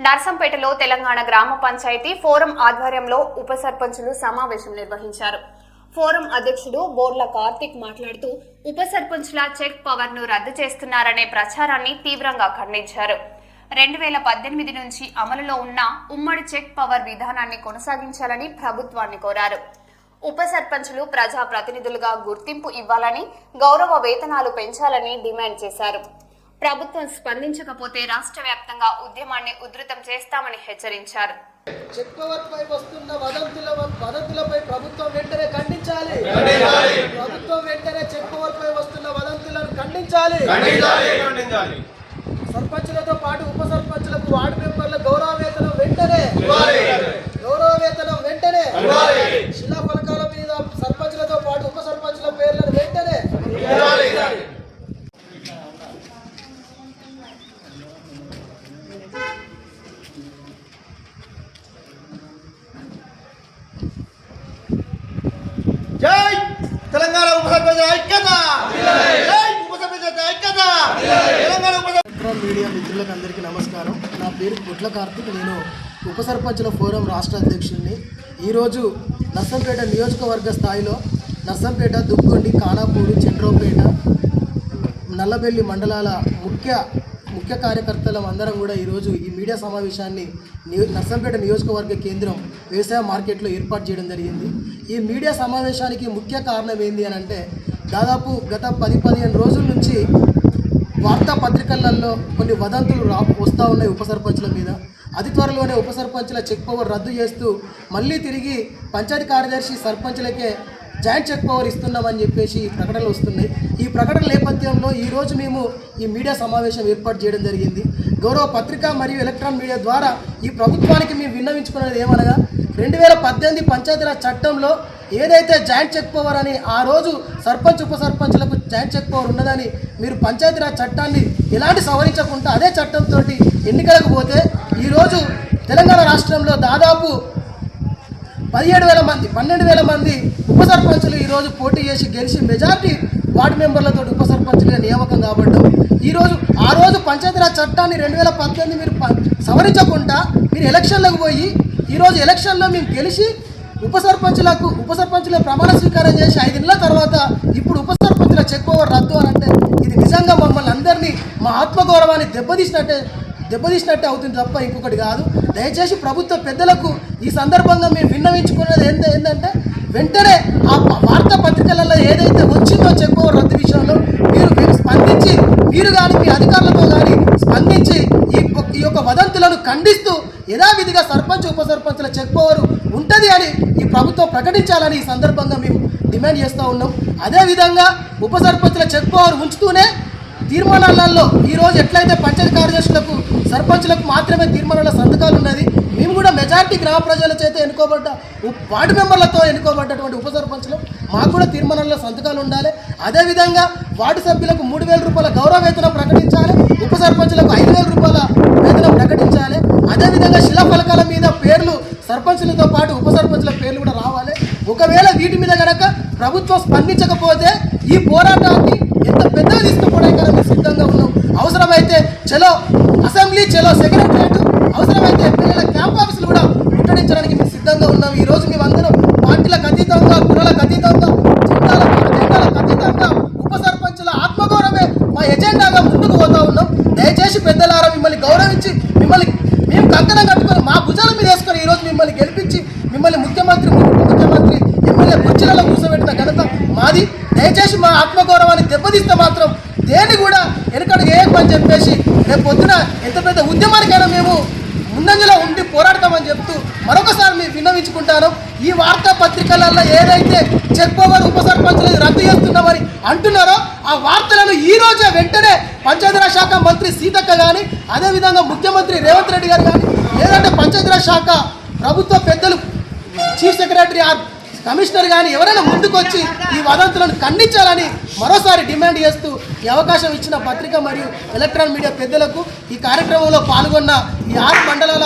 నర్సంపేటలో తెలంగాణ గ్రామ పంచాయతీ ఫోరం ఆధ్వర్యంలో ఉప సర్పంచులు సమావేశం నిర్వహించారు. ఫోరం అధ్యక్షుడు బోర్ల కార్తిక్ మాట్లాడుతూ ఉప సర్పంచుల చెక్ పవర్ ను రద్దు చేస్తున్నారనే ప్రచారాన్ని తీవ్రంగా ఖండించారు. 2018 నుంచి అమలులో ఉన్న ఉమ్మడి చెక్ పవర్ విధానాన్ని కొనసాగించాలని ప్రభుత్వాన్ని కోరారు. ఉప సర్పంచులు ప్రజా ప్రతినిధులుగా గుర్తింపు ఇవ్వాలని, గౌరవ వేతనాలు పెంచాలని డిమాండ్ చేశారు. ప్రభుత్వం స్పందించకపోతే రాష్ట్ర వ్యాప్తంగా ఉద్యమాన్ని ఉధృతం చేస్తామని హెచ్చరించారు. చెక్ పవర్ పై వస్తున్న వదంతులపై ప్రభుత్వం వెంటనే ఖండించాలి. ప్రభుత్వం వెంటనే చెక్ పవర్ పై వస్తున్న వదంతులను ఖండించాలి. సర్పంచులతో పాటు ఉప సర్పంచులకు వార్డు మెంబర్ల గౌరవ వేతనం వెంటనే శిలా ఫలకాల మీద సర్పంచులతో పాటు ఉప సర్పంచుల పేర్లను వెంటనే జై తెలంగాణ ఉప సర్పంచ్ ఐక్యత, జై ఉప సర్పంచ్ ఐక్యత. తెలంగాణ మీడియా మిత్రులకు అందరికీ నమస్కారం. నా పేరు పుట్ల కార్తిక్. నేను ఉప సర్పంచుల ఫోరం రాష్ట్ర అధ్యక్షుడిని. ఈరోజు నర్సంపేట నియోజకవర్గ స్థాయిలో నర్సంపేట, దుగ్గొండి, కానాపూరు, చంద్రపేట, నల్లబెల్లి మండలాల ముఖ్య కార్యకర్తలం అందరం కూడా ఈరోజు ఈ మీడియా సమావేశాన్ని నర్సంపేట నియోజకవర్గ కేంద్రం వ్యవసాయ మార్కెట్లో ఏర్పాటు చేయడం జరిగింది. ఈ మీడియా సమావేశానికి ముఖ్య కారణం ఏంటి అని అంటే, దాదాపు గత 10-15 రోజుల నుంచి వార్తాపత్రికలలో కొన్ని వదంతులు వస్తూ ఉన్నాయి ఉప సర్పంచుల మీద. అతి త్వరలోనే ఉప సర్పంచుల చెక్ పవర్ రద్దు చేస్తూ మళ్ళీ తిరిగి పంచాయతీ కార్యదర్శి సర్పంచులకే జాయింట్ చెక్ పవర్ ఇస్తున్నామని చెప్పేసి ప్రకటనలు వస్తున్నాయి. ఈ ప్రకటన నేపథ్యంలో ఈరోజు మేము ఈ మీడియా సమావేశం ఏర్పాటు చేయడం జరిగింది. గౌరవ పత్రికా మరియు ఎలక్ట్రానిక్ మీడియా ద్వారా ఈ ప్రభుత్వానికి మేము విన్నవించుకున్నది ఏమనగా, 2018 పంచాయతీరాజ్ చట్టంలో ఏదైతే జాయింట్ చెక్ పవర్ అని ఆ రోజు సర్పంచ్ ఉప సర్పంచ్లకు జాయింట్ చెక్ పవర్ ఉన్నదని మీరు పంచాయతీరాజ్ చట్టాన్ని ఎలాంటి సవరించకుండా అదే చట్టంతో ఎన్నికలకు పోతే ఈరోజు తెలంగాణ రాష్ట్రంలో దాదాపు 17,000 మంది 12,000 మంది ఉప సర్పంచులు ఈరోజు పోటీ చేసి గెలిచి మెజార్టీ వార్డు మెంబర్లతో ఉప సర్పంచులుగా నియామకం కాబడ్డం. ఈరోజు ఆ రోజు పంచాయతీరాజ్ చట్టాన్ని 2018 మీరు సవరించకుండా మీరు ఎలక్షన్లకు పోయి ఈరోజు ఎలక్షన్లో మేము గెలిచి ఉప సర్పంచుల ప్రమాణ స్వీకారం చేసి 5 నెలల తర్వాత ఇప్పుడు ఉప సర్పంచుల చెక్ పవర్ రద్దు అని అంటే ఇది నిజంగా మమ్మల్ని అందరినీ, మా ఆత్మగౌరవాన్ని దెబ్బతీసినట్టే అవుతుంది తప్ప ఇంకొకటి కాదు. దయచేసి ప్రభుత్వ పెద్దలకు ఈ సందర్భంగా మేము విన్నవించుకున్నది ఏంటంటే, వెంటనే ఆ వార్తాపత్రికలలో ఏదైతే వచ్చిందో చెక్ పవర్ రద్దు విషయంలో మీరు స్పందించి, మీరు కానీ మీ అధికారులతో కానీ స్పందించి ఈ యొక్క వదంతులను ఖండిస్తూ యథావిధిగా సర్పంచ్ ఉప సర్పంచుల చెక్ పవర్ ఉంటుంది అని ఈ ప్రభుత్వం ప్రకటించాలని ఈ సందర్భంగా మేము డిమాండ్ చేస్తూ ఉన్నాం. అదేవిధంగా ఉప సర్పంచుల చెక్ పవర్ ఉంచుతూనే తీర్మానాలలో ఈరోజు ఎట్లయితే పంచాయతీ కార్యదర్శులకు సర్పంచులకు మాత్రమే తీర్మానాల సంతకాలు ఉన్నది, మేము కూడా మెజార్టీ గ్రామ ప్రజల చేత ఎన్నుకోబడ్డ వార్డు మెంబర్లతో ఎన్నుకోబడ్డటువంటి ఉప సర్పంచులు మాకు కూడా తీర్మానాల్లో సంతకాలు ఉండాలి. అదేవిధంగా వార్డు సభ్యులకు 3,000 రూపాయల గౌరవ వేతనం ప్రకటించాలి, ఉప సర్పంచులకు 5,000 రూపాయల వేతనం ప్రకటించాలి. అదేవిధంగా శిలా ఫలకాల మీద పేర్లు సర్పంచులతో పాటు ఉప సర్పంచుల పేర్లు కూడా రావాలి. ఒకవేళ వీటి మీద కనుక ప్రభుత్వం స్పందించకపోతే ఈ పోరాటాన్ని ఎంత పెద్దగా తీసుకుపోవడానికి మేము సిద్ధంగా ఉన్నాం. అవసరమైతే చలో అసెంబ్లీ, చలో సెక్రటరియట్, అవసరమైతే ఎమ్మెల్యేల క్యాంప్ ఆఫీసులు కూడా ముట్టడించడానికి మేము సిద్ధంగా ఉన్నాం. ఈరోజు మేమందరం పార్టీలకు అతీతంగా, కులాలకు అతీతంగా, జిల్లాలకు అతీతంగా ఉప సర్పంచుల ఆత్మగౌరవమే మా ఎజెండాగా ముందుకు పోతా ఉన్నాం. దయచేసి పెద్దలారా, మిమ్మల్ని గౌరవించి మేము కంకణం కట్టుకొని మా భుజాల మీద వేసుకొని ఈరోజు మిమ్మల్ని గెలిపించి మిమ్మల్ని ముఖ్యమంత్రి ఎమ్మెల్యే కుర్చీలలో కూర్చోబెట్టిన ఘనత మాది. దయచేసి మా ఆత్మగౌరవాన్ని దెబ్బతీస్తే మాత్రం దేన్ని కూడా వెనకడుగు వేయకమని చెప్పేసి రేపు పొద్దున ఎంత పెద్ద ఉద్యమానికైనా మేము ముందంజలో ఉండి పోరాడతామని చెప్తూ మరొకసారి మేము విన్నవించుకుంటాను. ఈ వార్తాపత్రికలలో ఏదైతే చెక్ పవర్ ఉప సర్పంచులు రద్దు చేస్తున్నామని అంటున్నారో ఆ వార్తలను ఈ రోజే వెంటనే పంచాయతీరాజ్ శాఖ మంత్రి సీతక్క కానీ, అదేవిధంగా ముఖ్యమంత్రి రేవంత్ రెడ్డి గారు కానీ, లేదంటే పంచాయతీరాజ్ శాఖ ప్రభుత్వ పెద్దలు, చీఫ్ సెక్రటరీ ఆర్ కమిషనర్ కానీ ఎవరైనా ముందుకొచ్చి ఈ వదంతులను ఖండించాలని మరోసారి డిమాండ్ చేస్తూ ఈ అవకాశం ఇచ్చిన పత్రిక మరియు ఎలక్ట్రానిక్ మీడియా పెద్దలకు, ఈ కార్యక్రమంలో పాల్గొన్న ఈ 6 మండలాల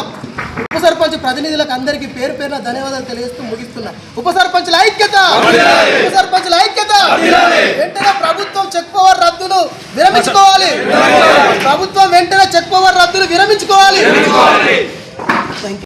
ఉప సర్పంచ్ ప్రతినిధులకు అందరికీ పేరు పేరున ధన్యవాదాలు తెలియజేస్తూ ముగిస్తున్నా. ఉప సర్పంచ్ల ఐక్యత, ఉప సర్పంచ్ల ఐక్యత. వెంటనే ప్రభుత్వం చెక్ పవర్ రద్దును విరమించుకోవాలి. ప్రభుత్వం వెంటనే చెక్ పవర్ రద్దును విరమించుకోవాలి.